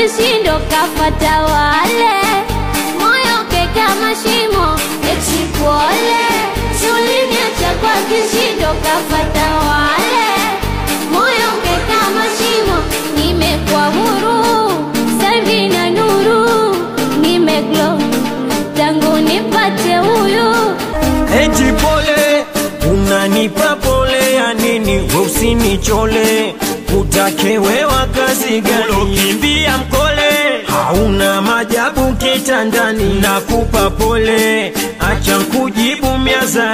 kishindo kafata wale, moyo keka mashimo eti pole. Uliniacha kwa kishindo kafata wale, moyo keka mashimo. Nimekuwa huru savi na nuru, nimeglow tangu nipate huyu. Eti pole, unanipa pole ya nini? Usinichole, utakewewa kazi gani? Kimbia mkole, hauna majabu kitandani. Nakupa pole, acha kujibu miaza